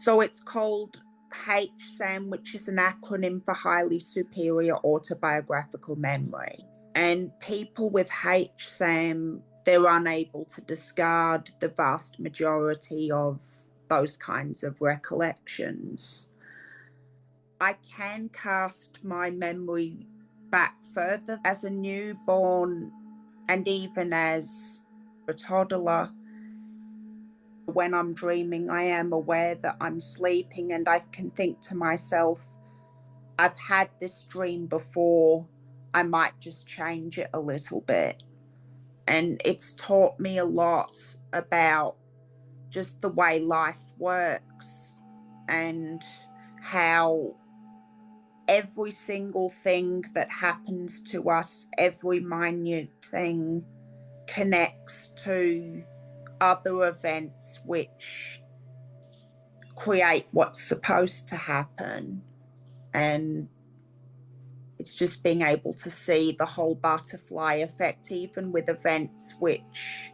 So it's called HSAM, which is an acronym for Highly Superior Autobiographical Memory. And people with HSAM, they're unable to discard the vast majority of those kinds of recollections. I can cast my memory back further as a newborn and even as a toddler. When I'm dreaming, I am aware that I'm sleeping, and I can think to myself, I've had this dream before, I might just change it a little bit. And it's taught me a lot about just the way life works and how every single thing that happens to us, every minute thing, connects to other events which create what's supposed to happen. And it's just being able to see the whole butterfly effect, even with events which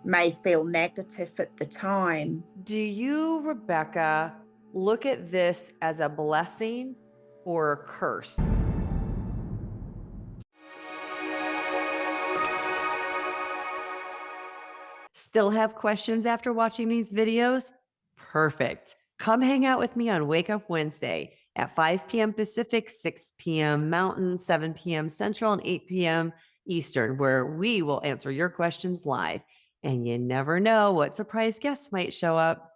may feel negative at the time. Do you, Rebecca, look at this as a blessing or a curse? Still have questions after watching these videos? Perfect. Come hang out with me on Wake Up Wednesday at 5 p.m. Pacific, 6 p.m. Mountain, 7 p.m. Central, and 8 p.m. Eastern, where we will answer your questions live. And you never know what surprise guests might show up.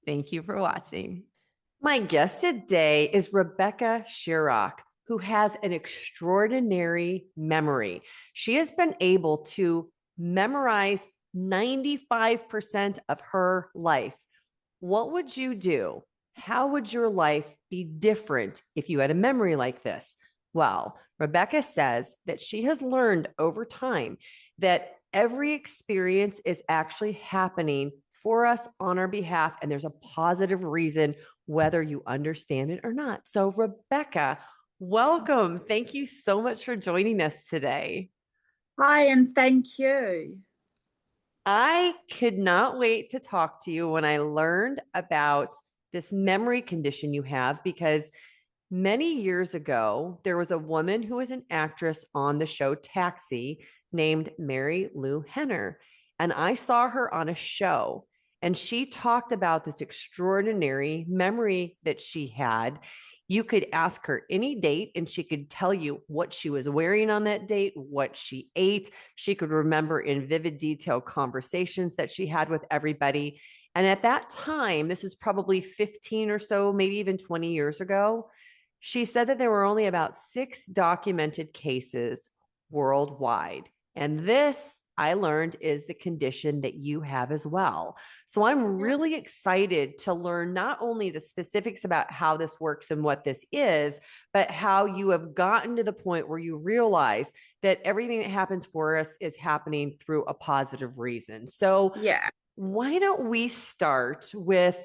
Thank you for watching. My guest today is Rebecca Sharrock, who has an extraordinary memory. She has been able to memorize 95% of her life. What would you do? How would your life be different if you had a memory like this? Well, Rebecca says that she has learned over time that every experience is actually happening for us on our behalf, and there's a positive reason whether you understand it or not. So, Rebecca, welcome. Thank you so much for joining us today. Hi, and thank you. I could not wait to talk to you when I learned about this memory condition you have, because many years ago, there was a woman who was an actress on the show Taxi named Mary Lou Henner. And I saw her on a show, and she talked about this extraordinary memory that she had. You could ask her any date and she could tell you what she was wearing on that date, what she ate. She could remember in vivid detail conversations that she had with everybody. And at that time, this is probably 15 or so, maybe even 20 years ago, she said that there were only about 6 documented cases worldwide. And this, I learned, is the condition that you have as well. So I'm really excited to learn not only the specifics about how this works and what this is, but how you have gotten to the point where you realize that everything that happens for us is happening through a positive reason. So Yeah. why don't we start with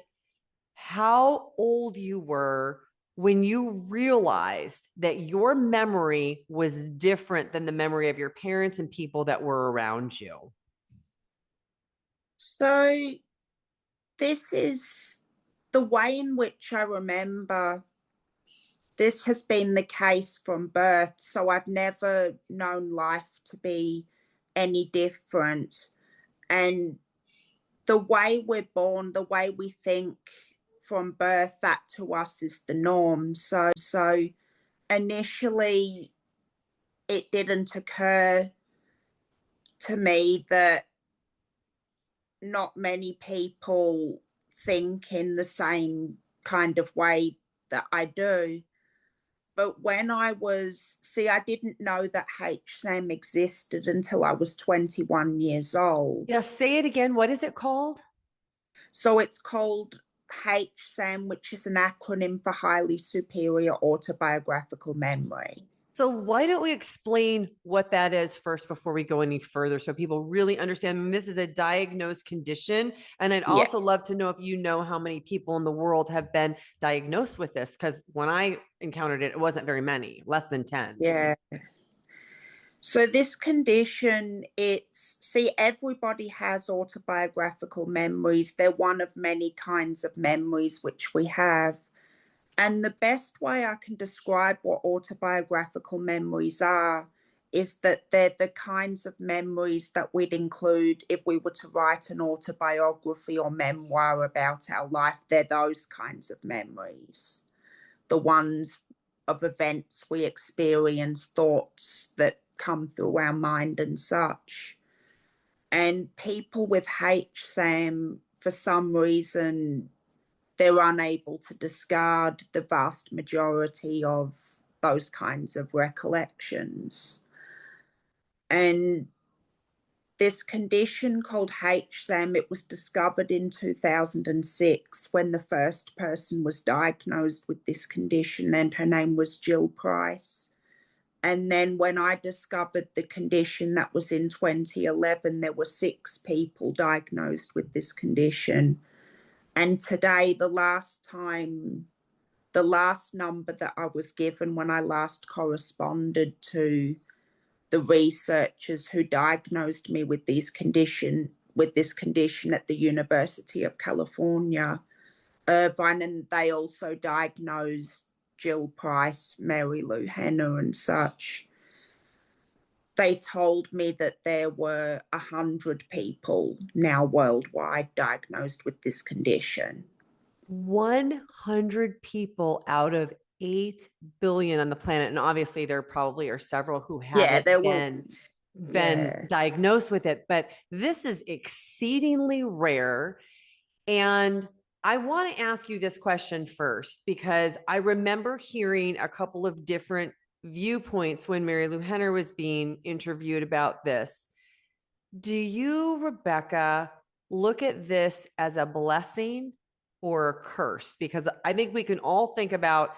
how old you were when you realized that your memory was different than the memory of your parents and people that were around you? So this is the way in which I remember. This has been the case from birth. So I've never known life to be any different. And the way we're born, the way we think from birth, that to us is the norm. So initially, it didn't occur to me that not many people think in the same kind of way that I do. But when I didn't know that HSAM existed until I was 21 years old. Yeah, say it again. What is it called? So it's called HSAM, which is an acronym for Highly Superior Autobiographical Memory. So why don't we explain what that is first before we go any further, so people really understand? I mean, this is a diagnosed condition. And I'd Yeah. also love to know if you know how many people in the world have been diagnosed with this, because when I encountered it, it wasn't very many, less than 10. Yeah. So this condition, everybody has autobiographical memories. They're one of many kinds of memories which we have. And the best way I can describe what autobiographical memories are is that they're the kinds of memories that we'd include if we were to write an autobiography or memoir about our life. They're those kinds of memories, the ones of events we experience, thoughts that come through our mind and such. And people with HSAM, for some reason, they're unable to discard the vast majority of those kinds of recollections. And this condition called HSAM, it was discovered in 2006 when the first person was diagnosed with this condition, and her name was Jill Price. And then when I discovered the condition, that was in 2011, there were 6 people diagnosed with this condition. And today, the last number that I was given when I last corresponded to the researchers who diagnosed me with this condition at the University of California, Irvine, and they also diagnosed Jill Price, Mary Lou Henner, and such. They told me that there were 100 people now worldwide diagnosed with this condition. 100 people out of 8 billion on the planet. And obviously there probably are several who haven't been diagnosed with it, but this is exceedingly rare. And I want to ask you this question first, because I remember hearing a couple of different viewpoints when Mary Lou Henner was being interviewed about this. Do you, Rebecca, look at this as a blessing or a curse? Because I think we can all think about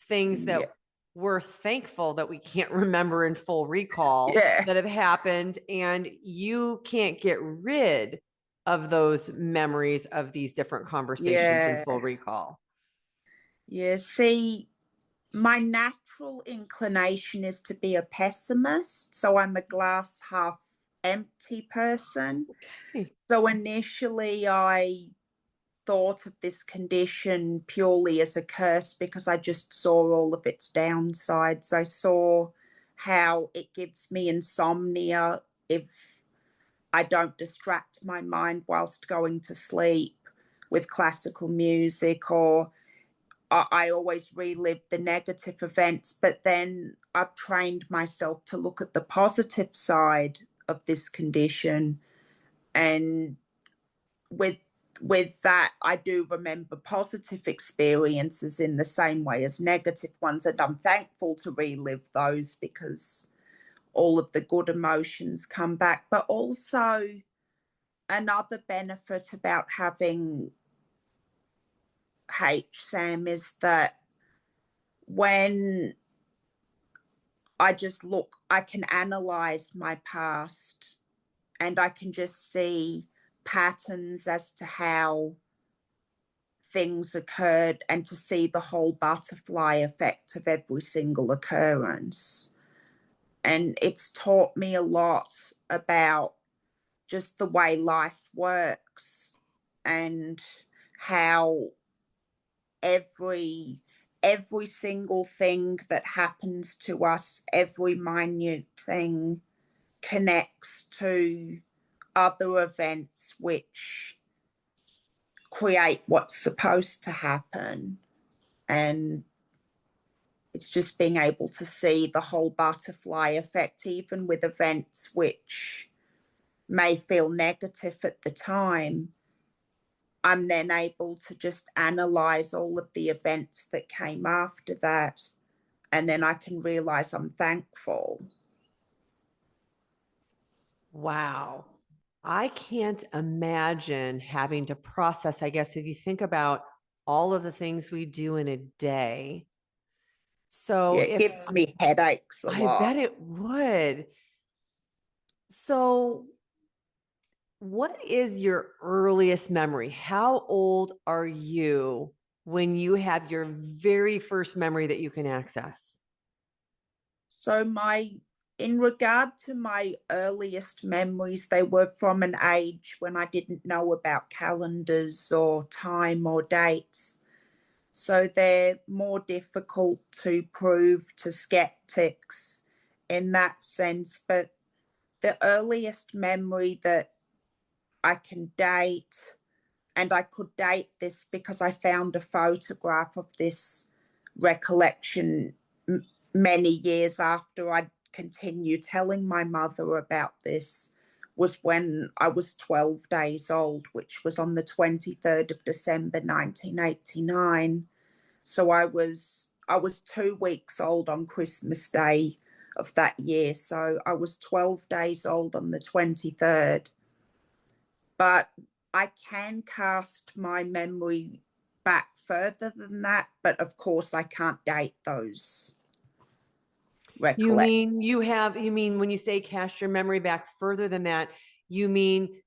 things that we're thankful that we can't remember in full recall that have happened, and you can't get rid of those memories of these different conversations in full recall. Yeah, see, my natural inclination is to be a pessimist, so I'm a glass half empty person. Okay. So initially I thought of this condition purely as a curse because I just saw all of its downsides. I saw how it gives me insomnia if I don't distract my mind whilst going to sleep with classical music, or I always relive the negative events. But then I've trained myself to look at the positive side of this condition, and with that, I do remember positive experiences in the same way as negative ones, and I'm thankful to relive those because all of the good emotions come back. But also, another benefit about having HSAM is that when I just look, I can analyze my past and I can just see patterns as to how things occurred and to see the whole butterfly effect of every single occurrence. And it's taught me a lot about just the way life works and how every single thing that happens to us, every minute thing, connects to other events which create what's supposed to happen. And it's just being able to see the whole butterfly effect, even with events which may feel negative at the time. I'm then able to just analyze all of the events that came after that, and then I can realize I'm thankful. Wow. I can't imagine having to process, I guess, if you think about all of the things we do in a day. So it gives me headaches a lot. I bet it would. So what is your earliest memory? How old are you when you have your very first memory that you can access? So my in regard to my earliest memories, they were from an age when I didn't know about calendars or time or dates. So they're more difficult to prove to skeptics in that sense. But the earliest memory that I can date, and I could date this because I found a photograph of this recollection many years after I'd continued telling my mother about this, was when I was 12 days old, which was on the 23rd of December 1989. So I was 2 weeks old on Christmas Day of that year. So I was 12 days old on the 23rd. But I can cast my memory back further than that, but of course I can't date those recollections. You mean when you say cast your memory back further than that, you mean,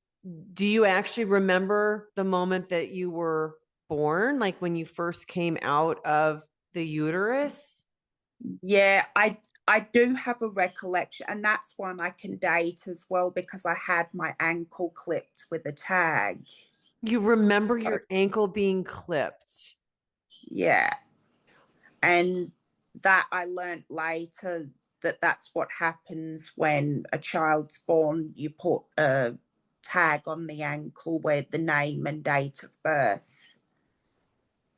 do you actually remember the moment that you were born, like when you first came out of the uterus? Yeah, I do have a recollection, and that's one I can date as well because I had my ankle clipped with a tag. You remember So, your ankle being clipped. yeah, and that I learned later that that's what happens when a child's born. You put a tag on the ankle where the name and date of birth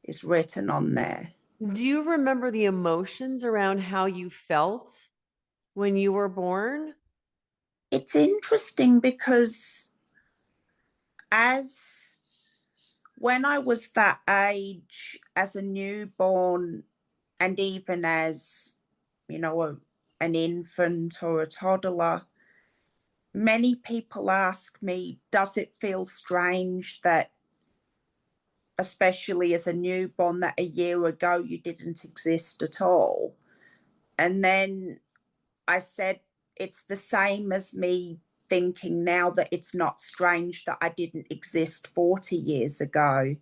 is written on there. Do you remember the emotions around how you felt when you were born? It's interesting because as when I was that age, as a newborn, and even as, an infant or a toddler, many people ask me, does it feel strange that, especially as a newborn, that a year ago you didn't exist at all? And then I said, it's the same as me thinking now that it's not strange that I didn't exist 40 years ago.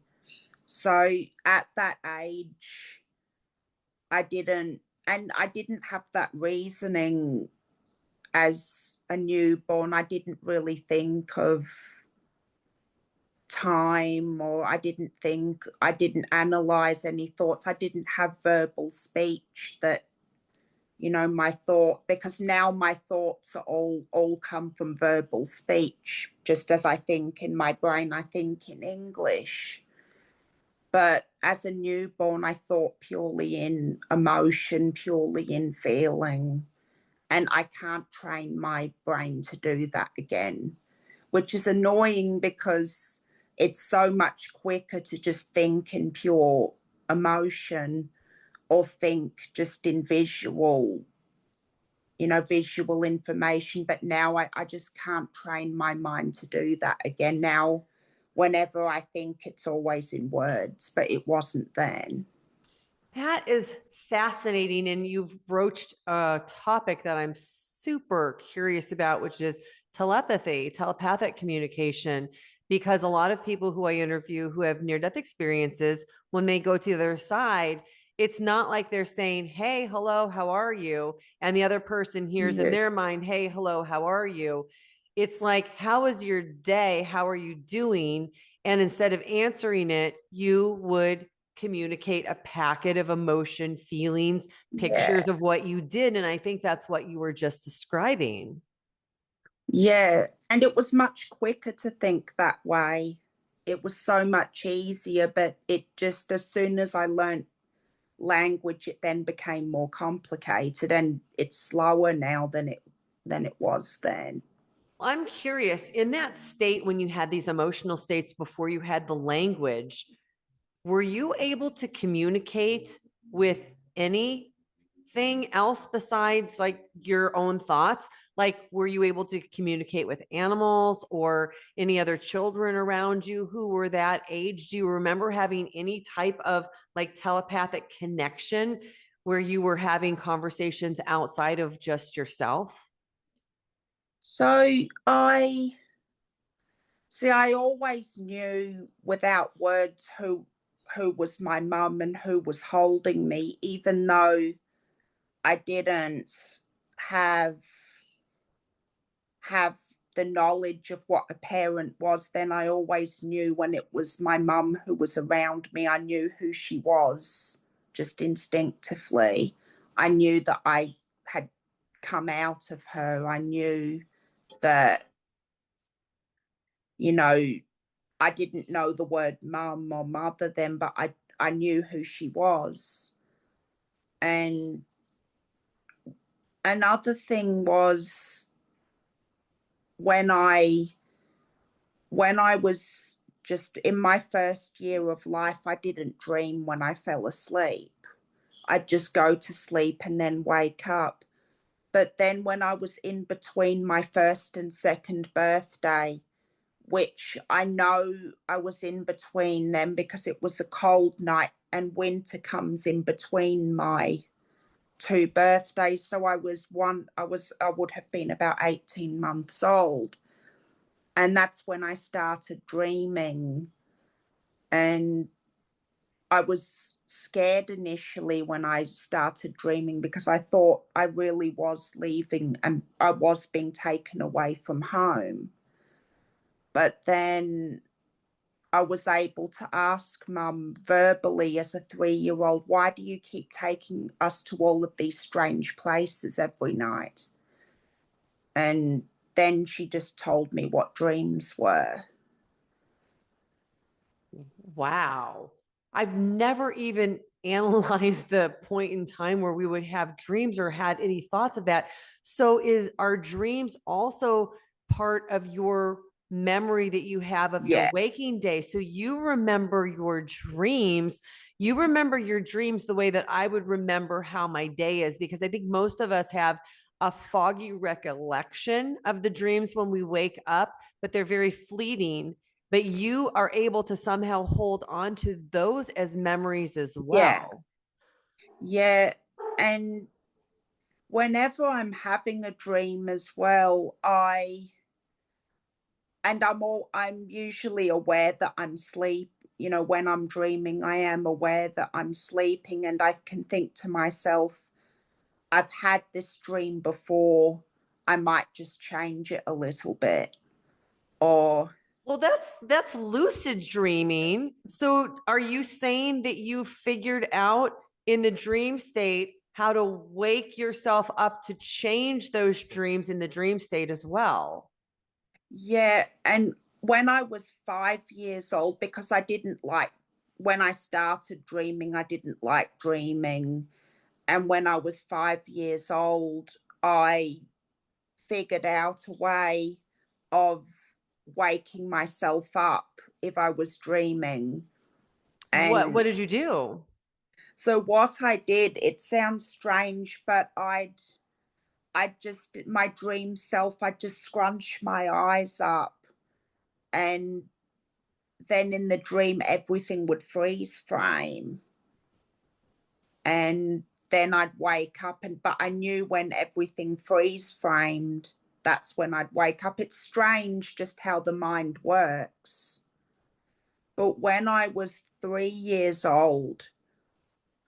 So at that age, I didn't have that reasoning as a newborn. I didn't really think of time, or I didn't analyze any thoughts. I didn't have verbal speech that, my thought, because now my thoughts are all come from verbal speech. Just as I think in my brain, I think in English. But as a newborn, I thought purely in emotion, purely in feeling. And I can't train my brain to do that again, which is annoying because it's so much quicker to just think in pure emotion or think just in visual information. But now I just can't train my mind to do that again. Now, whenever I think, it's always in words, but it wasn't then. That is fascinating. And you've broached a topic that I'm super curious about, which is telepathic communication. Because a lot of people who I interview who have near death experiences, when they go to the other side, it's not like they're saying, hey, hello, how are you? And the other person hears in Yeah. their mind, hey, hello, how are you? It's like, how is your day? How are you doing? And instead of answering it, you would communicate a packet of emotion, feelings, Yeah. pictures of what you did. And I think that's what you were just describing. Yeah. And it was much quicker to think that way. It was so much easier, but it just, as soon as I learned language, it then became more complicated, and it's slower now than it was then. I'm curious, in that state, when you had these emotional states before you had the language, were you able to communicate with anything else besides like your own thoughts? Like, were you able to communicate with animals or any other children around you who were that age? Do you remember having any type of like telepathic connection where you were having conversations outside of just yourself? So I always knew without words who was my mum and who was holding me, even though I didn't have have the knowledge of what a parent was, then I always knew when it was my mum who was around me, I knew who she was just instinctively. I knew that I had come out of her. I knew that, you know, I didn't know the word mum or mother then, but I knew who she was. And another thing was when I was just in my first year of life, I didn't dream when I fell asleep. I'd just go to sleep and then wake up. But then when I was in between my first and second birthday, which I know I was in between them because it was a cold night and winter comes in between my two birthdays. So I would have been about 18 months old. And that's when I started dreaming. And I was scared initially when I started dreaming because I thought I really was leaving and I was being taken away from home. But then I was able to ask Mum verbally as a 3-year-old, why do you keep taking us to all of these strange places every night? And then she just told me what dreams were. Wow. I've never even analyzed the point in time where we would have dreams or had any thoughts of that. So are dreams also part of your memory that you have of your Yeah, waking day? So you remember your dreams. You remember your dreams the way that I would remember how my day is, because I think most of us have a foggy recollection of the dreams when we wake up, but they're very fleeting, but you are able to somehow hold on to those as memories as yeah, well. yeah. And whenever I'm having a dream as well, I'm usually aware that I'm sleep. You know, when I'm dreaming, I am aware that I'm sleeping, and I can think to myself, I've had this dream before. I might just change it a little bit. Or Well, that's lucid dreaming. So are you saying that you figured out in the dream state how to wake yourself up to change those dreams in the dream state as well? yeah, and when I was 5 years old, because I didn't like when I started dreaming, I didn't like dreaming. And when I was 5 years old, I figured out a way of waking myself up if I was dreaming. What And did you do? so what I did, it sounds strange, but I'd just my dream self, I'd just scrunch my eyes up, and then in the dream everything would freeze frame. And then I'd wake up, but I knew when everything freeze framed, that's when I'd wake up. It's strange just how the mind works. But when I was 3 years old,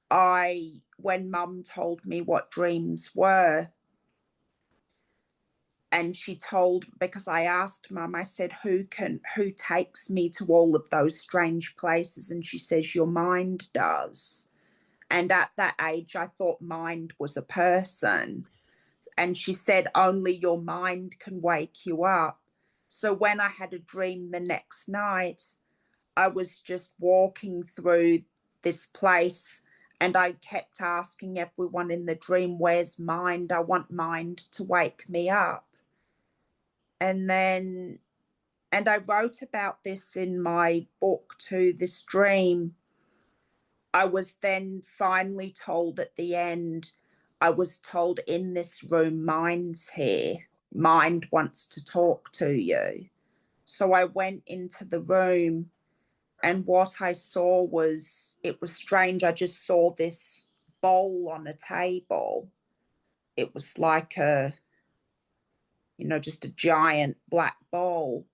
when Mum told me what dreams were, and she told, because I asked Mum, I said, who takes me to all of those strange places? And she says, your mind does. And at that age, I thought mind was a person. And she said, only your mind can wake you up. So when I had a dream the next night, I was just walking through this place and I kept asking everyone in the dream, where's mind? I want mind to wake me up. And then, and I wrote about this in my book too, this dream. I was then finally told at the end, I was told in this room, mind's here. Mind wants to talk to you. So I went into the room, and what I saw was, it was strange. I just saw this bowl on a table. It was like just a giant black bowl.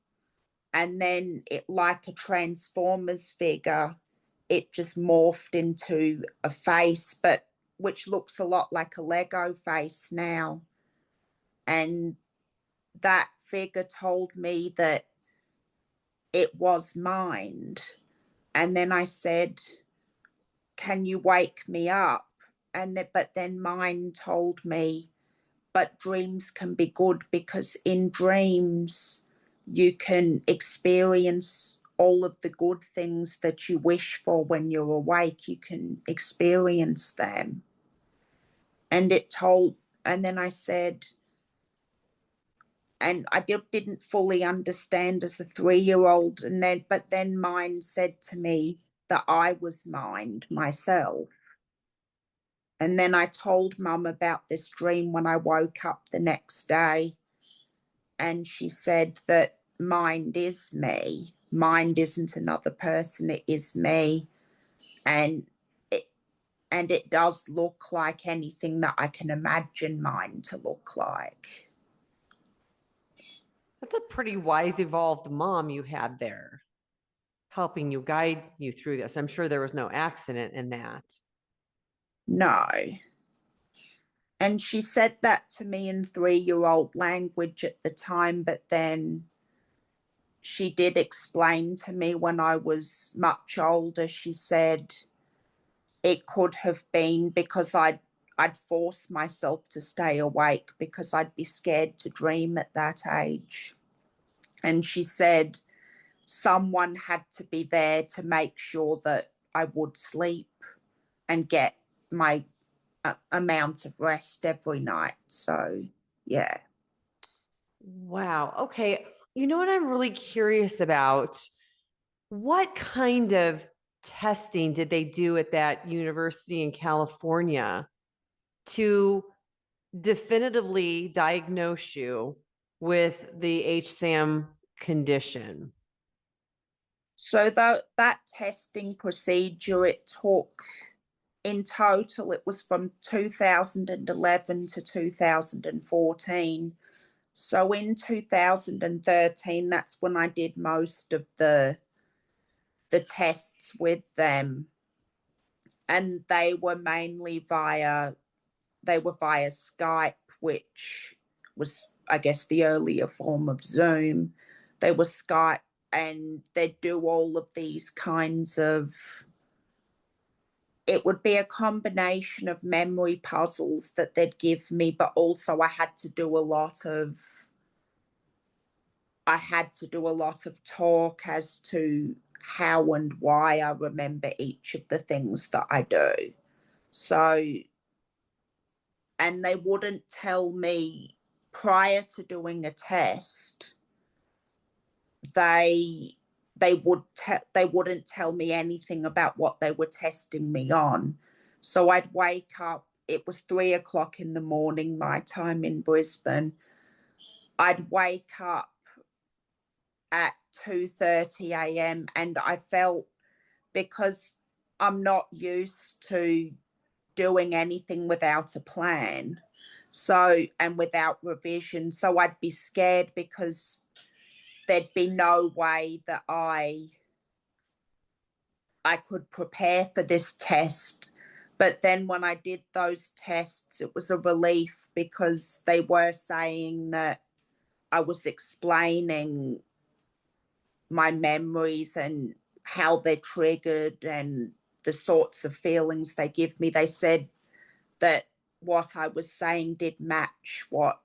And then it, like a Transformers figure, it just morphed into a face, but which looks a lot like a Lego face now. And that figure told me that it was mind. And then I said, can you wake me up? But then mine told me, but dreams can be good, because in dreams you can experience all of the good things that you wish for. When you're awake, you can experience them. And then I said, and I didn't fully understand as a 3-year-old. But then mine said to me that I was mind myself. And then I told Mum about this dream when I woke up the next day. And she said that mind is me. Mind isn't another person, it is me. And it and it does look like anything that I can imagine mind to look like. That's a pretty wise, evolved mom you had there, helping you, guide you through this. I'm sure there was no accident in that. No. And she said that to me in 3-year-old language at the time, but then she did explain to me when I was much older. She said it could have been because I'd force myself to stay awake because I'd be scared to dream at that age. And she said someone had to be there to make sure that I would sleep and get my amount of rest every night. So, yeah. Wow. Okay. You know what I'm really curious about? What kind of testing did they do at that university in California to definitively diagnose you with the HSAM condition? So that testing procedure, it took, in total, it was from 2011 to 2014. So in 2013, that's when I did most of the tests with them. And they were via Skype, which was, I guess, the earlier form of Zoom. They were Skype, and they'd do all of these kinds of, it would be a combination of memory puzzles that they'd give me, but also I had to do a lot of talk as to how and why I remember each of the things that I do. So, and they wouldn't tell me prior to doing a test. They wouldn't tell me anything about what they were testing me on. So I'd wake up. It was 3 o'clock in the morning, my time in Brisbane. I'd wake up at 2:30 a.m. and I felt, because I'm not used to doing anything without a plan, so, and without revision, so I'd be scared because there'd be no way that I could prepare for this test. But then when I did those tests, it was a relief, because they were saying that I was explaining my memories and how they're triggered and the sorts of feelings they give me. They said that what I was saying did match what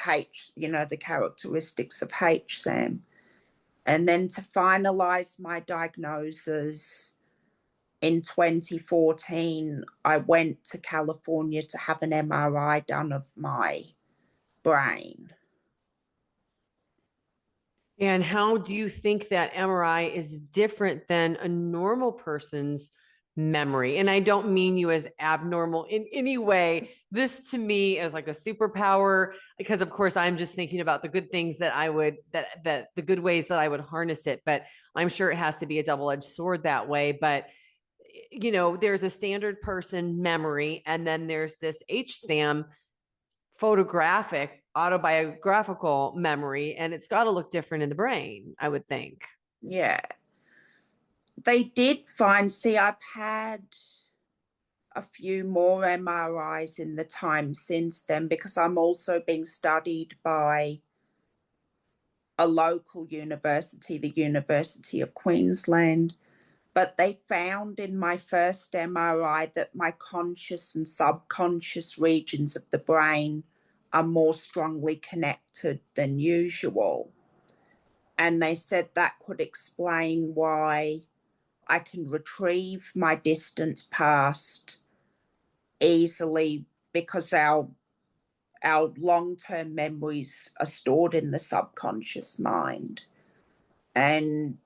the characteristics of HSAM. And then to finalize my diagnosis in 2014, I went to California to have an MRI done of my brain. And how do you think that MRI is different than a normal person's memory? And I don't mean you as abnormal in any way. This to me is like a superpower, because of course I'm just thinking about the good things that I would, that the good ways that I would harness it. But I'm sure it has to be a double-edged sword that way. But there's a standard person memory, and then there's this HSAM photographic autobiographical memory, and it's got to look different in the brain, I would think. Yeah. They did find, see, a few more MRIs in the time since then, because I'm also being studied by a local university, the University of Queensland. But they found in my first MRI that my conscious and subconscious regions of the brain are more strongly connected than usual. And they said that could explain why I can retrieve my distant past easily, because our long-term memories are stored in the subconscious mind. And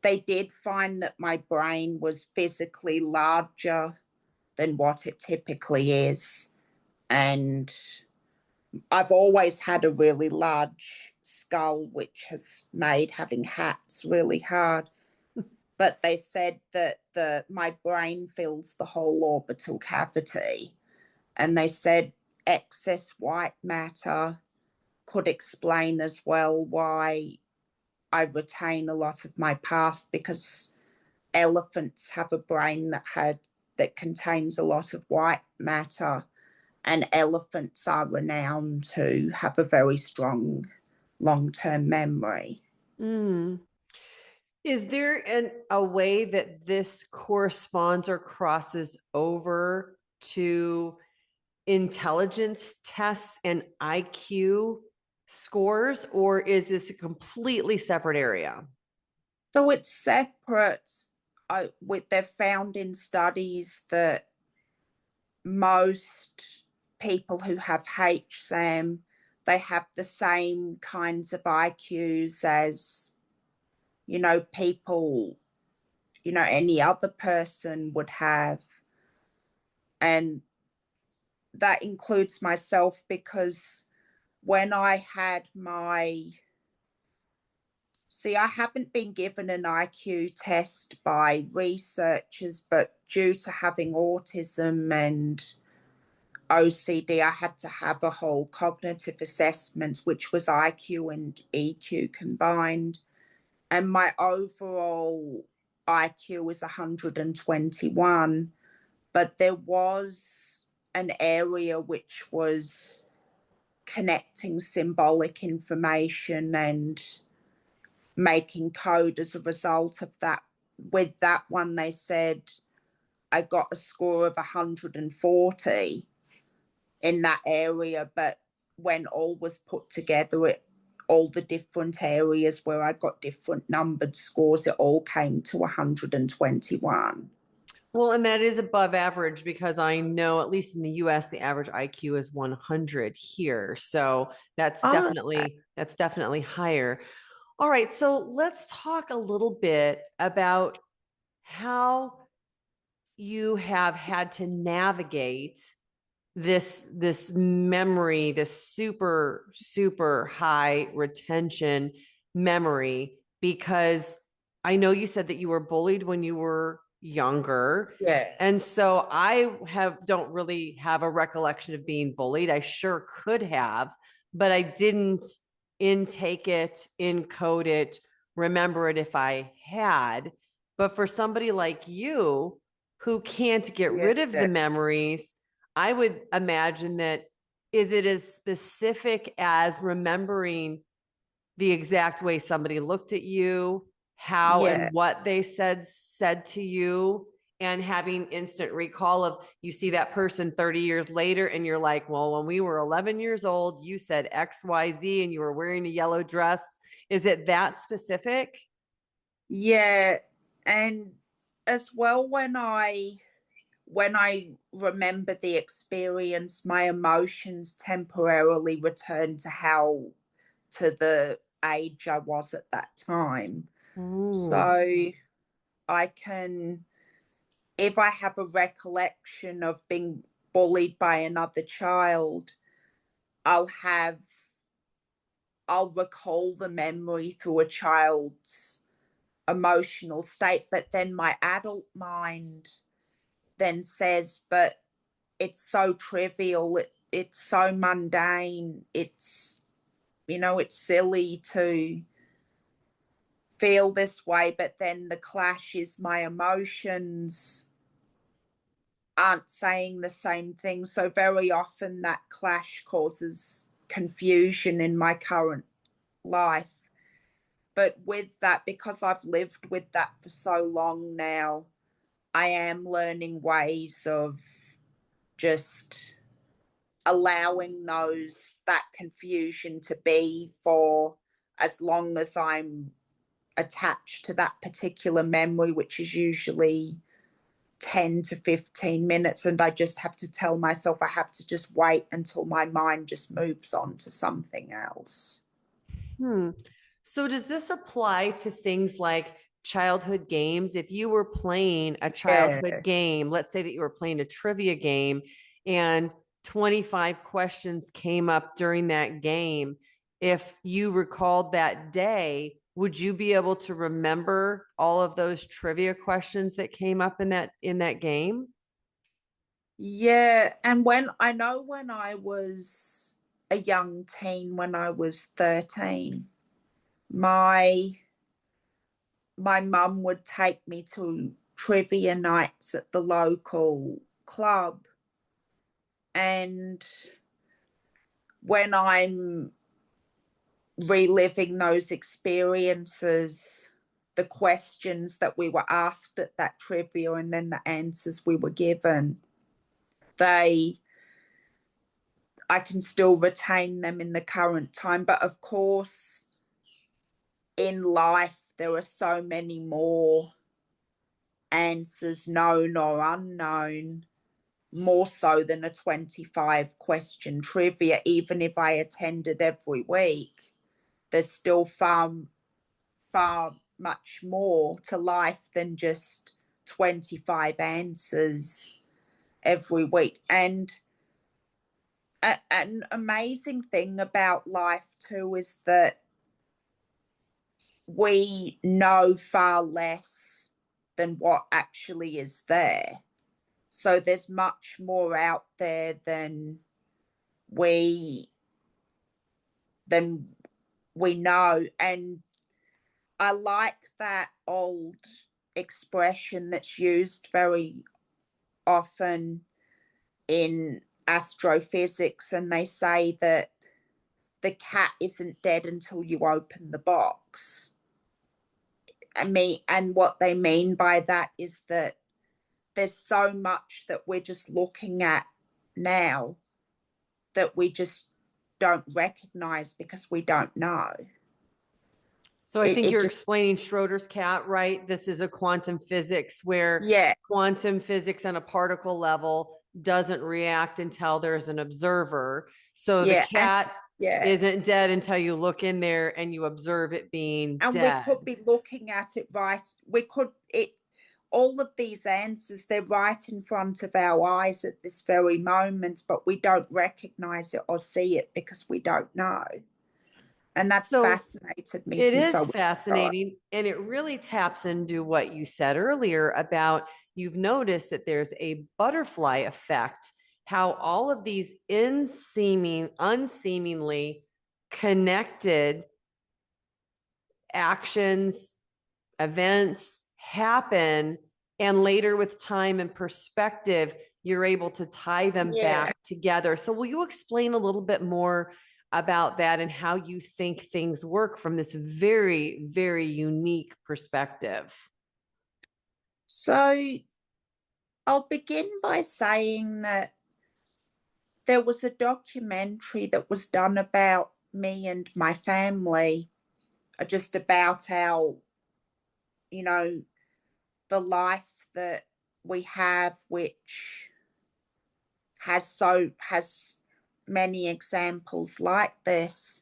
they did find that my brain was physically larger than what it typically is. And I've always had a really large skull, which has made having hats really hard. But they said that my brain fills the whole orbital cavity. And they said excess white matter could explain as well why I retain a lot of my past, because elephants have a brain that contains a lot of white matter, and elephants are renowned to have a very strong long-term memory. Mm. Is there a way that this corresponds or crosses over to intelligence tests and IQ scores, or is this a completely separate area? So it's separate. They've found in studies that most people who have HSAM, they have the same kinds of IQs as, people, any other person would have. And that includes myself, because when I had I haven't been given an IQ test by researchers, but due to having autism and OCD, I had to have a whole cognitive assessment, which was IQ and EQ combined. And my overall IQ is 121, but there was an area which was connecting symbolic information and making code as a result of that. With that one, they said I got a score of 140 in that area, but when all was put together, all the different areas where I got different numbered scores, it all came to 121. Well, and that is above average, because I know, at least in the US, the average IQ is 100 here. So Oh, that's definitely higher. All right, so let's talk a little bit about how you have had to navigate this memory, this super high retention memory, because I know you said that you were bullied when you were younger. yeah. And so I don't really have a recollection of being bullied. I sure could have, but I didn't intake it, encode it, remember it if I had. But for somebody like you who can't get rid of the Yeah. memories, I would imagine that, is it as specific as remembering the exact way somebody looked at you, how Yeah. and what they said to you, and having instant recall of, you see that person 30 years later and you're like, well, when we were 11 years old, you said XYZ and you were wearing a yellow dress. Is it that specific? Yeah. And as well, when I remember the experience, my emotions temporarily return to the age I was at that time. Ooh. So I can, if I have a recollection of being bullied by another child, I'll have, I'll recall the memory through a child's emotional state, but then my adult mind then says, but it's so trivial, it's so mundane, it's silly to feel this way. But then the clash is my emotions aren't saying the same thing. So very often that clash causes confusion in my current life. But with that, because I've lived with that for so long now, I am learning ways of just allowing that confusion to be for as long as I'm attached to that particular memory, which is usually 10 to 15 minutes. And I just have to tell myself I have to just wait until my mind just moves on to something else. So does this apply to things like childhood games? If you were playing a Yeah. childhood game, let's say that you were playing a trivia game and 25 questions came up during that game, if you recalled that day, would you be able to remember all of those trivia questions that came up in that game? Yeah. And when I was a young teen, when I was 13, my my mum would take me to trivia nights at the local club. And when I'm reliving those experiences, the questions that we were asked at that trivia and then the answers we were given, they I can still retain them in the current time. But of course, in life, there are so many more answers, known or unknown, more so than a 25 question trivia. Even if I attended every week, there's still far much more to life than just 25 answers every week. And an amazing thing about life too is that we know far less than what actually is there. So there's much more out there we than we know. And I like that old expression that's used very often in astrophysics, and they say that the cat isn't dead until you open the box. And what they mean by that is that there's so much that we're just looking at now that we just don't recognize because we don't know. So I think It you're just, explaining Schrodinger's cat, right? This is a quantum physics where yeah, quantum physics on a particle level doesn't react until there's an observer. So the yeah, cat yeah. isn't dead until you look in there and you observe it being And we dead. could be looking at it right. All of these answers, they're right in front of our eyes at this very moment, but we don't recognize it or see it because we don't know. And that's So fascinated me it since I is was a child. fascinating. And it really taps into what you said earlier about you've noticed that there's a butterfly effect, how all of these unseemingly connected actions, events happen. And later, with time and perspective, you're able to tie them Yeah. back together. So, will you explain a little bit more about that and how you think things work from this very, very unique perspective? So I'll begin by saying that there was a documentary that was done about me and my family, just about you know, the life that we have, which has many examples like this.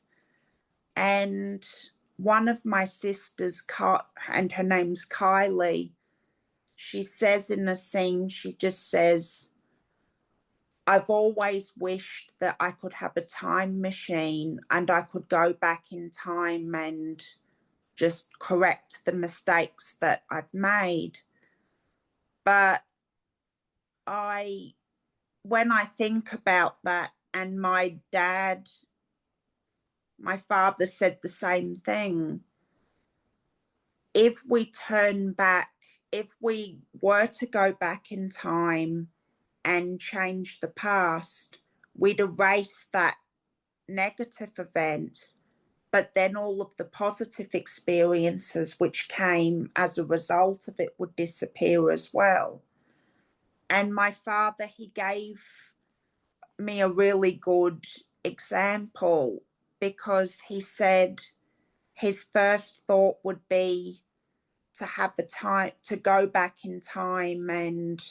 And one of my sisters, and her name's Kylie, she says in a scene, she just says, I've always wished that I could have a time machine and I could go back in time and just correct the mistakes that I've made. But I, when I think about that, and my father said the same thing. If we turn back, if we were to go back in time and change the past, we'd erase that negative event, but then all of the positive experiences which came as a result of it would disappear as well. And my father, he gave me a really good example, because he said his first thought would be to have the time to go back in time and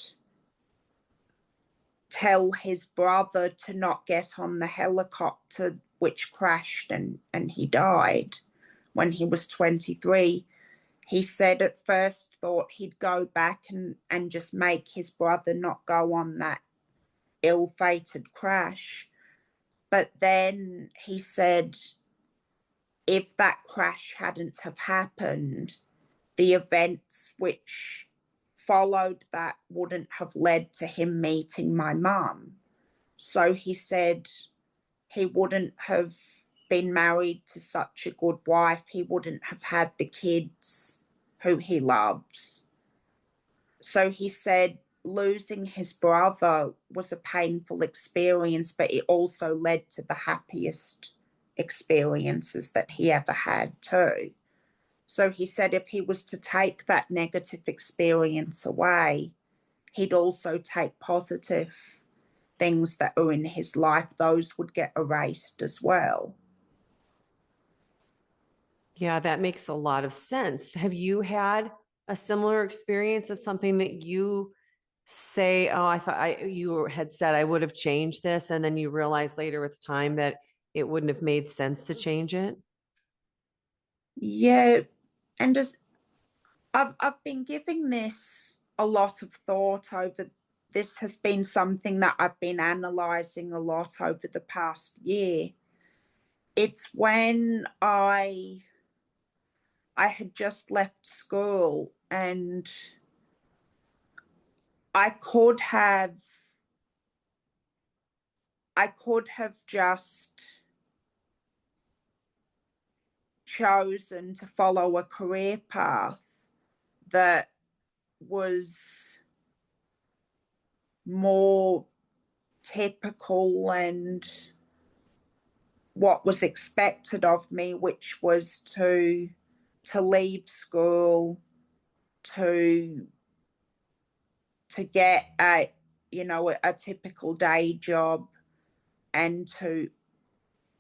tell his brother to not get on the helicopter which crashed and he died when he was 23. He said at first thought he'd go back and just make his brother not go on that ill-fated crash. But then he said if that crash hadn't have happened, the events which followed that wouldn't have led to him meeting my mum. So he said he wouldn't have been married to such a good wife. He wouldn't have had the kids who he loves. So he said losing his brother was a painful experience, but it also led to the happiest experiences that he ever had too. So he said if he was to take that negative experience away, he'd also take positive things that are in his life. Those would get erased as well. Yeah, that makes a lot of sense. Have you had a similar experience of something that you say, oh, I thought you had said I would have changed this, and then you realize later with time that it wouldn't have made sense to change it? Yeah, and just I've been giving this a lot of thought over. This has been something that I've been analysing a lot over the past year. It's when I had just left school, and I could have just chosen to follow a career path that was more typical and what was expected of me, which was to leave school, to get a typical day job, and to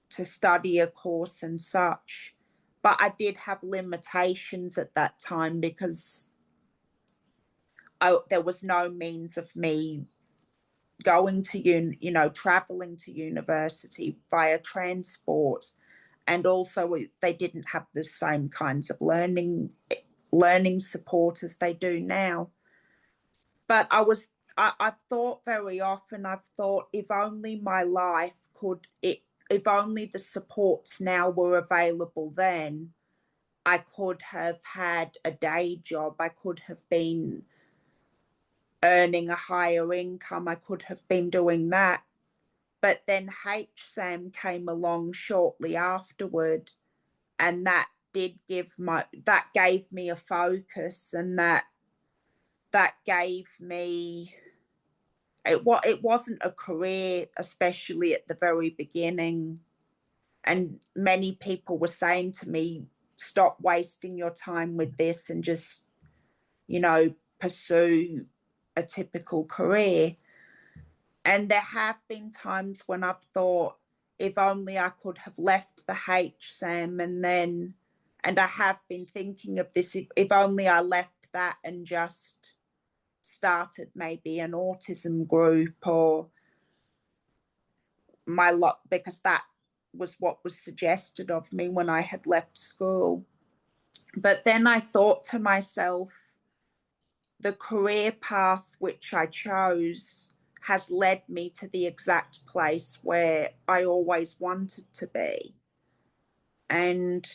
study a course and such. But I did have limitations at that time because there was no means of me going to traveling to university via transport, and also they didn't have the same kinds of learning support as they do now. But I've thought very often, I've thought if only my life if only the supports now were available then, I could have had a day job, I could have been earning a higher income, I could have been doing that. But then HSAM came along shortly afterward, and that gave me a focus, and that gave me it wasn't a career, especially at the very beginning. And many people were saying to me, stop wasting your time with this and just, pursue a typical career. And there have been times when I've thought, if only I could have left the HSAM and I have been thinking of this, if only I left that and just started maybe an autism group or because that was what was suggested of me when I had left school. But then I thought to myself, the career path which I chose has led me to the exact place where I always wanted to be. And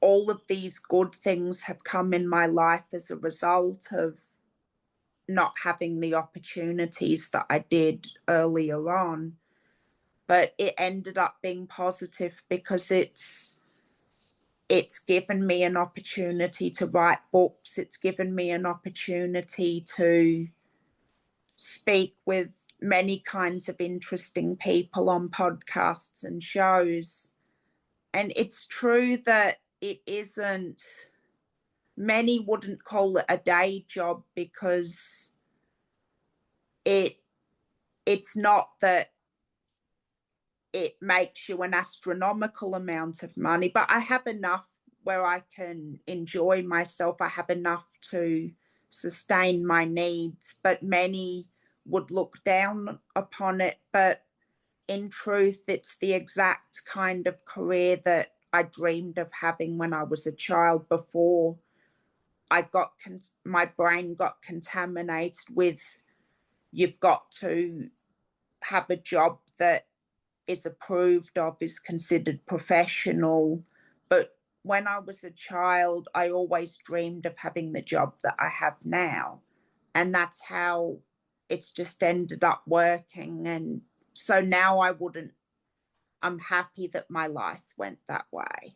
all of these good things have come in my life as a result of not having the opportunities that I did earlier on. But it ended up being positive because it's given me an opportunity to write books. It's given me an opportunity to speak with many kinds of interesting people on podcasts and shows. And it's true that it isn't, many wouldn't call it a day job because it's not that it makes you an astronomical amount of money, but I have enough where I can enjoy myself. I have enough to sustain my needs, but many would look down upon it. But in truth, it's the exact kind of career that I dreamed of having when I was a child before I got my brain got contaminated with you've got to have a job that is approved of, is considered professional. But when I was a child, I always dreamed of having the job that I have now. And that's how it's just ended up working. And so now I'm happy that my life went that way.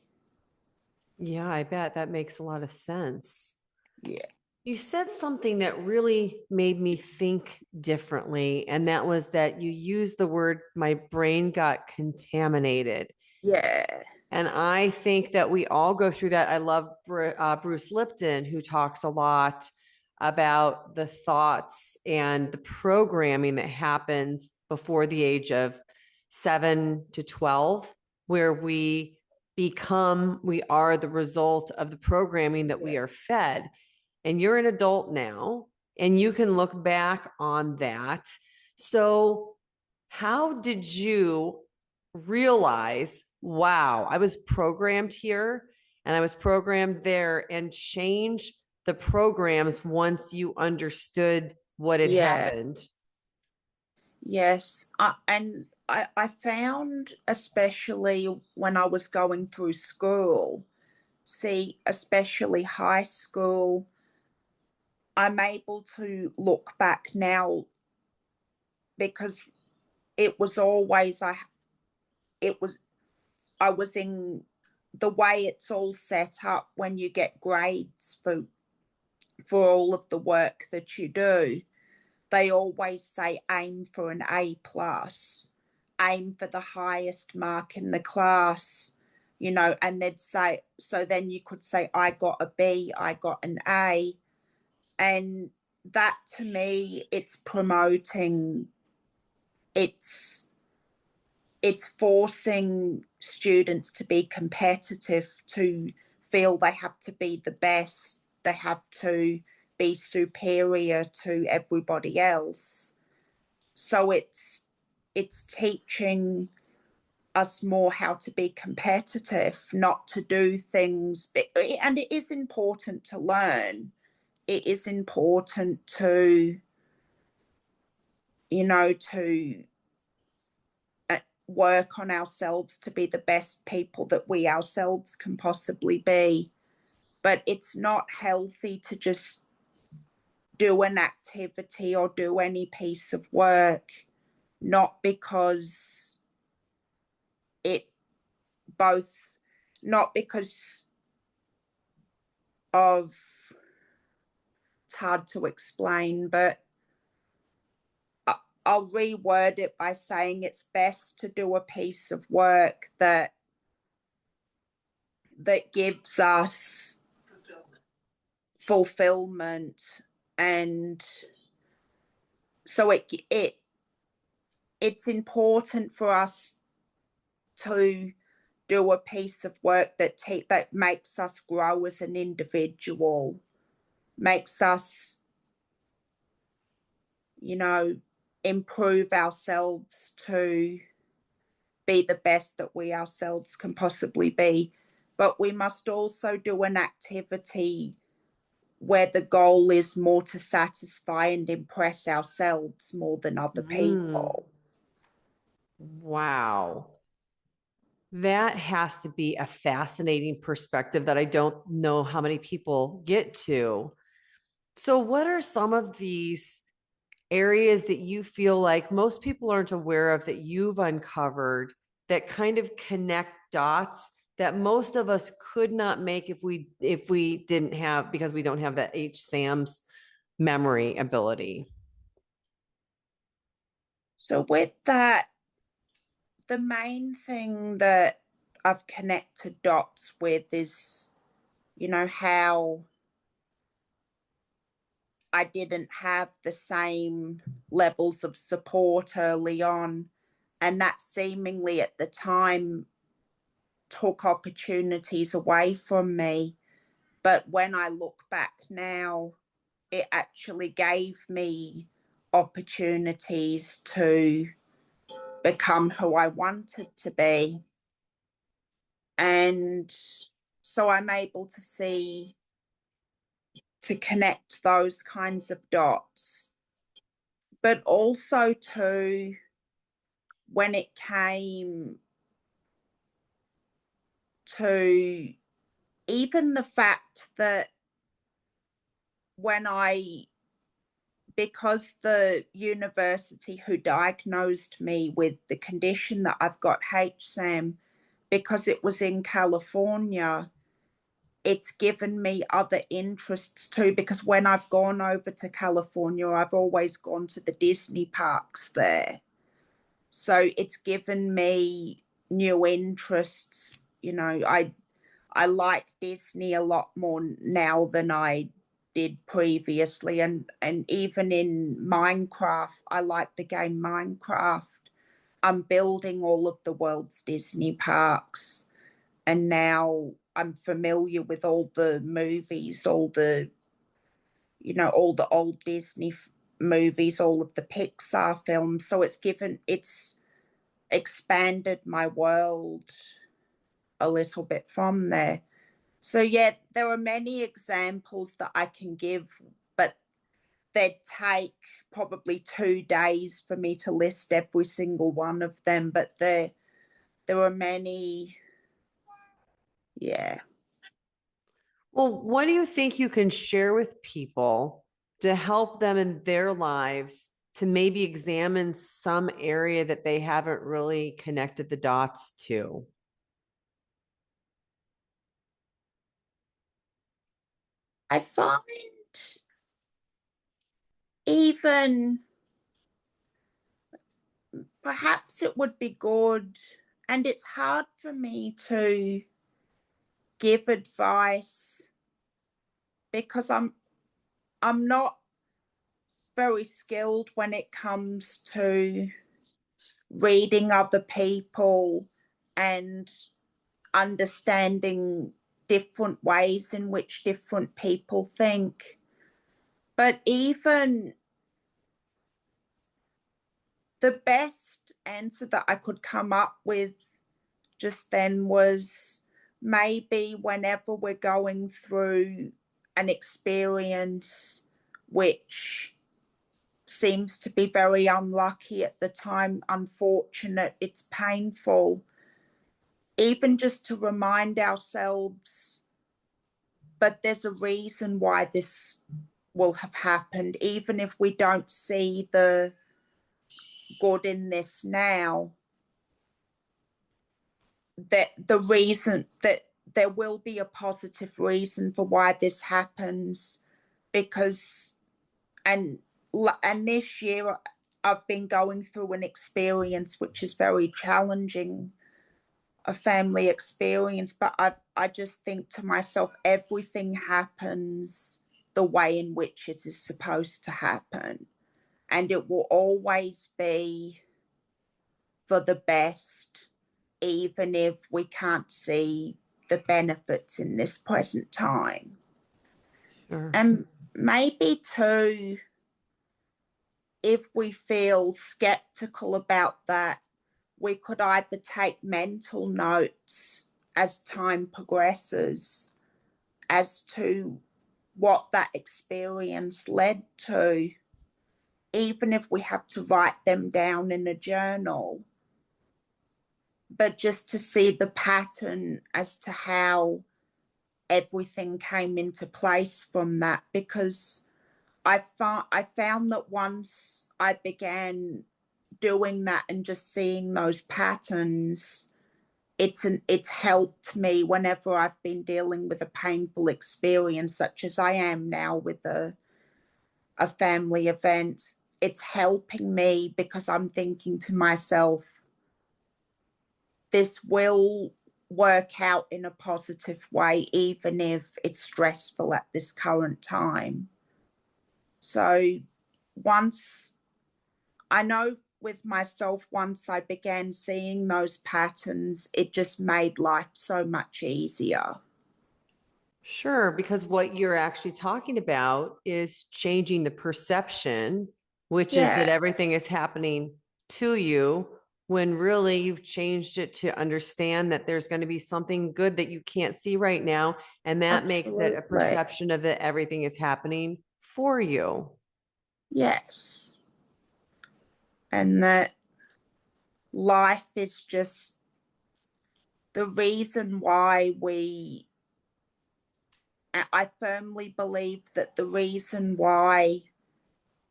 Yeah, I bet that makes a lot of sense. Yeah. You said something that really made me think differently, and that was that you used the word, my brain got contaminated. Yeah. And I think that we all go through that. I love Bruce Lipton, who talks a lot about the thoughts and the programming that happens before the age of 7 to 12, where we are the result of the programming that we are fed. And you're an adult now, and you can look back on that. So, how did you realize, wow, I was programmed here and I was programmed there, and change the programs once you understood what had Yeah. happened? Yes. And I found, especially when I was going through school, see, especially high school, I'm able to look back now because it was always, it was, I was in the way it's all set up when you get grades for all of the work that you do. They always say aim for an A plus, aim for the highest mark in the class, and they'd say, so then you could say, I got a B, I got an A. And that to me, it's promoting, it's it's forcing students to be competitive, to feel they have to be the best, they have to be superior to everybody else. So it's teaching us more how to be competitive, not to do things. And it is important to learn. It is important to, to work on ourselves to be the best people that we ourselves can possibly be. But it's not healthy to just do an activity or do any piece of work, not because it both, not because of, it's hard to explain, but I'll reword it by saying it's best to do a piece of work that gives us fulfillment. And so it's important for us to do a piece of work that makes us grow as an individual, makes us, improve ourselves to be the best that we ourselves can possibly be. But we must also do an activity where the goal is more to satisfy and impress ourselves more than other people. Wow. That has to be a fascinating perspective that I don't know how many people get to. So, what are some of these areas that you feel like most people aren't aware of that you've uncovered that kind of connect dots that most of us could not make if we didn't have, because we don't have that HSAM's memory ability? So with that, the main thing that I've connected dots with is, how I didn't have the same levels of support early on. And that seemingly at the time took opportunities away from me. But when I look back now, it actually gave me opportunities to become who I wanted to be. And so I'm able to connect those kinds of dots. But also, too, when it came to even the fact that when because the university who diagnosed me with the condition that I've got, HSAM, because it was in California, it's given me other interests too, because when I've gone over to California, I've always gone to the Disney parks there. So it's given me new interests. I like Disney a lot more now than I did previously. And even in Minecraft, I like the game Minecraft. I'm building all of the world's Disney parks. And now I'm familiar with all the movies, all the old Disney movies, all of the Pixar films. So it's expanded my world a little bit from there. So yeah, there are many examples that I can give, but they'd take probably 2 days for me to list every single one of them. But there are many, yeah. Well, what do you think you can share with people to help them in their lives to maybe examine some area that they haven't really connected the dots to? I find even perhaps it would be good, and it's hard for me to give advice because I'm not very skilled when it comes to reading other people and understanding different ways in which different people think. But even the best answer that I could come up with just then was maybe whenever we're going through an experience which seems to be very unlucky at the time, unfortunate, it's painful, even just to remind ourselves, but there's a reason why this will have happened, even if we don't see the good in this now, that the reason that there will be a positive reason for why this happens. Because and this year I've been going through an experience which is very challenging, a family experience, but I just think to myself, everything happens the way in which it is supposed to happen, and it will always be for the best, even if we can't see the benefits in this present time. Sure. And maybe too, if we feel skeptical about that, we could either take mental notes as time progresses as to what that experience led to, even if we have to write them down in a journal, but just to see the pattern as to how everything came into place from that. Because I found that once I began doing that and just seeing those patterns, it's helped me whenever I've been dealing with a painful experience, such as I am now with a family event. it's helping me because I'm thinking to myself, this will work out in a positive way, even if it's stressful at this current time. So once I know with myself, once I began seeing those patterns, it just made life so much easier. Sure, because what you're actually talking about is changing the perception, which is that Yeah, everything is happening to you, when really you've changed it to understand that there's going to be something good that you can't see right now. And that makes it a absolutely. perception of that everything is happening for you. Yes. And that life is just the reason why I firmly believe that the reason why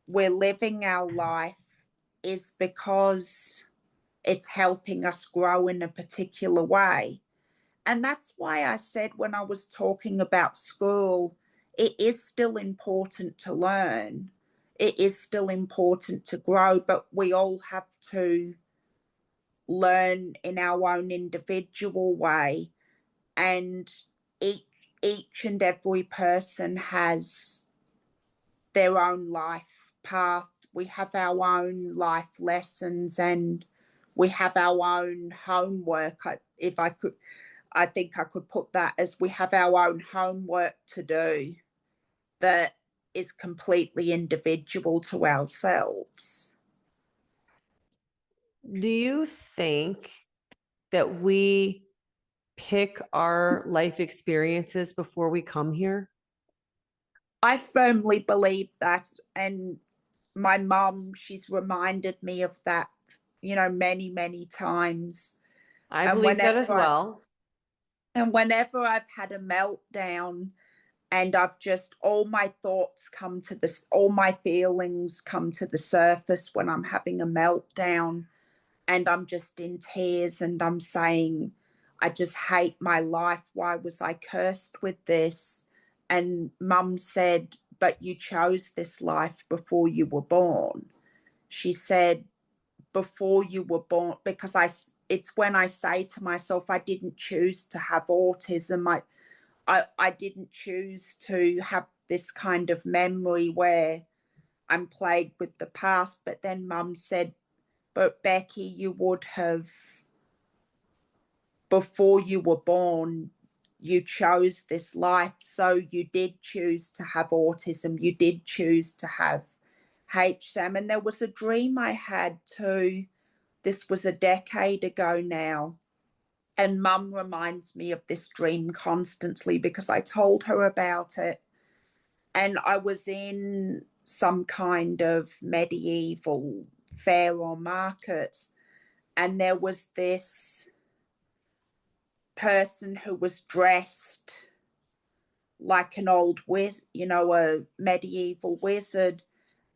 we're living our life is because it's helping us grow in a particular way. And that's why I said when I was talking about school, it is still important to learn. It is still important to grow, but we all have to learn in our own individual way. And each, each and every person has their own life path. We have our own life lessons and we have our own homework. If I could, I think I could put that as we have our own homework to do that is completely individual to ourselves. Do you think that we pick our life experiences before we come here? I firmly believe that. And my mum, she's reminded me of that, many, many times. I And believe that whenever as I well. and whenever I've had a meltdown and I've just all my thoughts come to this, all my feelings come to the surface when I'm having a meltdown and I'm just in tears and I'm saying, I just hate my life. Why was I cursed with this? And mum said, but you chose this life before you were born. She said, before you were born, because it's when I say to myself, I didn't choose to have autism. I didn't choose to have this kind of memory where I'm plagued with the past. But then mum said, but Becky, you would have, before you were born, you chose this life. So you did choose to have autism. You did choose to have HSAM. And there was a dream I had too. This was a decade ago now. And mum reminds me of this dream constantly because I told her about it. And I was in some kind of medieval fair or market. And there was this person who was dressed like an old wizard, a medieval wizard.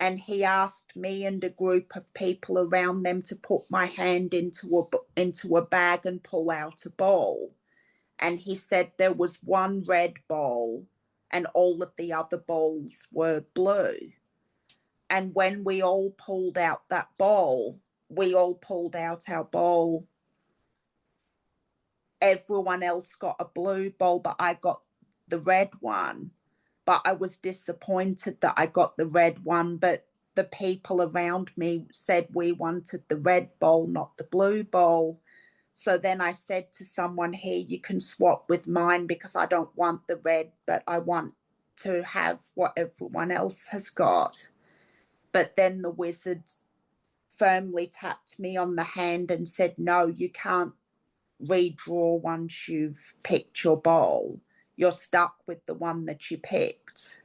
And he asked me and a group of people around them to put my hand into a bag and pull out a ball. And he said there was one red ball and all of the other balls were blue. And when we all pulled out that ball, we all pulled out our ball. Everyone else got a blue ball, but I got the red one. But I was disappointed that I got the red one. But the people around me said we wanted the red bowl, not the blue bowl. So then I said to someone here, you can swap with mine because I don't want the red, but I want to have what everyone else has got. But then the wizard firmly tapped me on the hand and said, no, you can't redraw once you've picked your bowl. You're stuck with the one that you picked.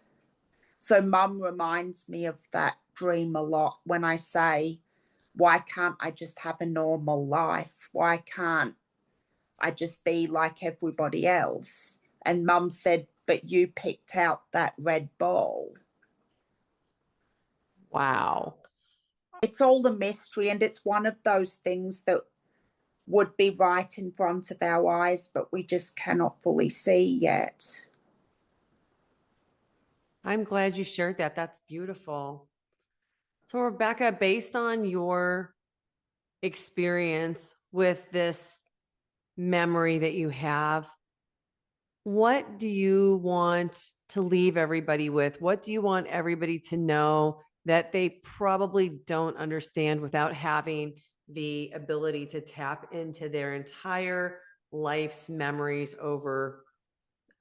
So mum reminds me of that dream a lot when I say, why can't I just have a normal life? Why can't I just be like everybody else? And mum said, but you picked out that red ball. Wow. It's all a mystery, and it's one of those things that would be right in front of our eyes, but we just cannot fully see yet. I'm glad you shared that. That's beautiful. So, Rebecca, based on your experience with this memory that you have, what do you want to leave everybody with? What do you want everybody to know that they probably don't understand without having the ability to tap into their entire life's memories over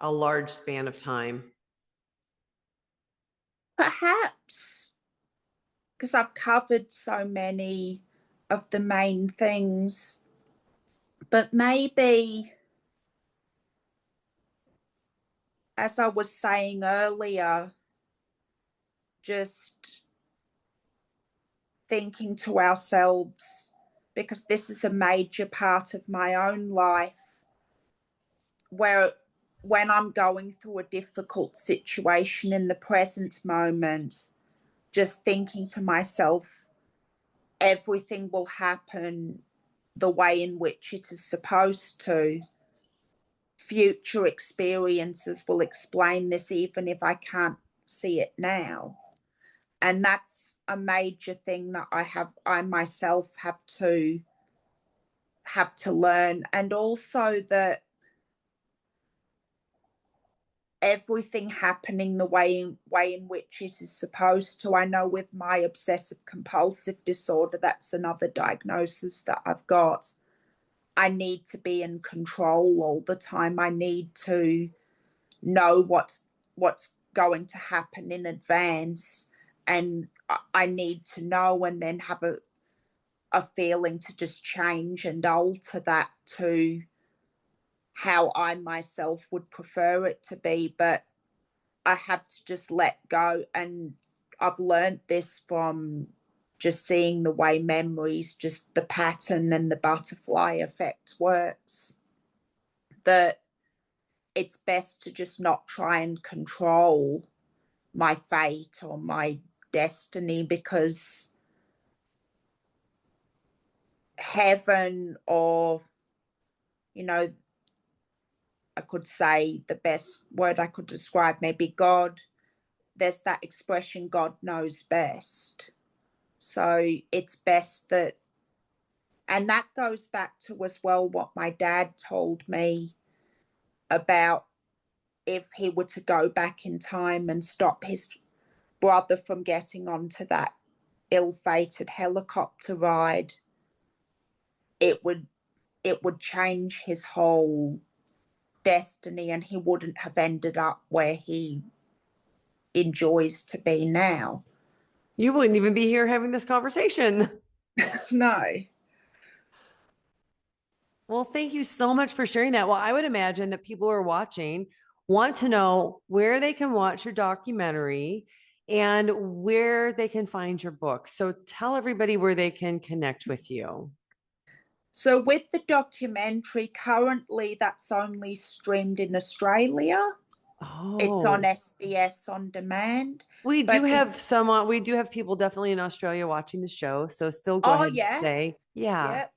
a large span of time? Perhaps because I've covered so many of the main things, but maybe, as I was saying earlier, just thinking to ourselves, because this is a major part of my own life, where when I'm going through a difficult situation in the present moment, just thinking to myself, everything will happen the way in which it is supposed to. Future experiences will explain this, even if I can't see it now. And that's a major thing that I myself have to learn. And also that everything happening the way in which it is supposed to. I know with my obsessive compulsive disorder, that's another diagnosis that I've got. I need to be in control all the time. I need to know what's going to happen in advance, and I need to know and then have a feeling to just change and alter that to how I myself would prefer it to be. But I have to just let go. And I've learned this from just seeing the way memories, just the pattern and the butterfly effect works, that it's best to just not try and control my fate or my destiny, because heaven, or, you know, I could say the best word I could describe, maybe God, there's that expression, God knows best. So it's best that, and that goes back to as well what my dad told me about if he were to go back in time and stop his brother from getting onto that ill-fated helicopter ride, it would change his whole destiny, and he wouldn't have ended up where he enjoys to be now. You wouldn't even be here having this conversation. No. Well, thank you so much for sharing that. Well, I would imagine that people who are watching want to know where they can watch your documentary and where they can find your book. So tell everybody where they can connect with you. So with the documentary, currently that's only streamed in Australia. It's on Oh, SBS On Demand. we do But have we do have people definitely in Australia watching the show. So still go oh ahead and yeah, say, yeah. yep.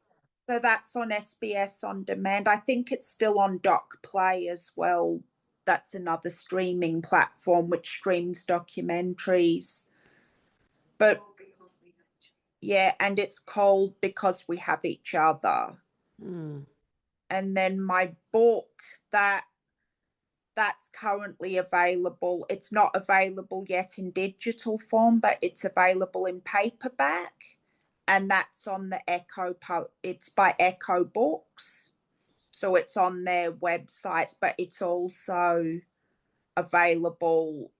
So that's on SBS On Demand. I think it's still on Doc Play as well. That's another streaming platform which streams documentaries. But yeah, and it's called Because We Have Each Other. Hmm. And then my book, that's currently available. It's not available yet in digital form, but it's available in paperback. And that's on the it's by Echo Books. So it's on their website, but it's also available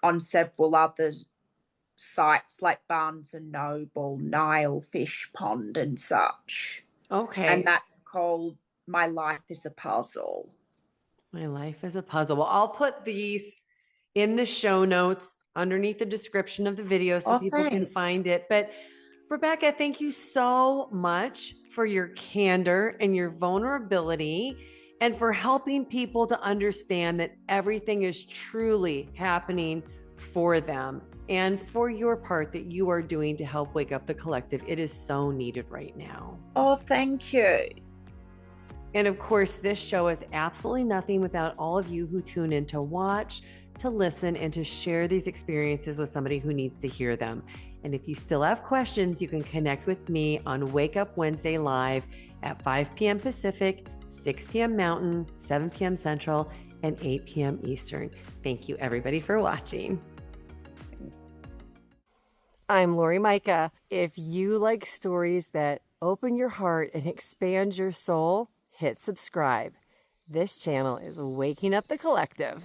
on several other sites like Barnes and Noble, Nile, Fish Pond, and such. And Okay. that's called My Life is a Puzzle. My life is a puzzle. Well, I'll put these in the show notes underneath the description of the video so Oh, people can thanks. find it. But Rebecca, thank you so much for your candor and your vulnerability and for helping people to understand that everything is truly happening for them and for your part that you are doing to help wake up the collective. It is so needed right now. Oh, thank you. And of course, this show is absolutely nothing without all of you who tune in to watch, to listen, and to share these experiences with somebody who needs to hear them. And if you still have questions, you can connect with me on Wake Up Wednesday Live at 5 p.m. Pacific, 6 p.m. Mountain, 7 p.m. Central, and 8 p.m. Eastern. Thank you, everybody, for watching. I'm Lori Micah. If you like stories that open your heart and expand your soul, hit subscribe. This channel is Waking Up the Collective.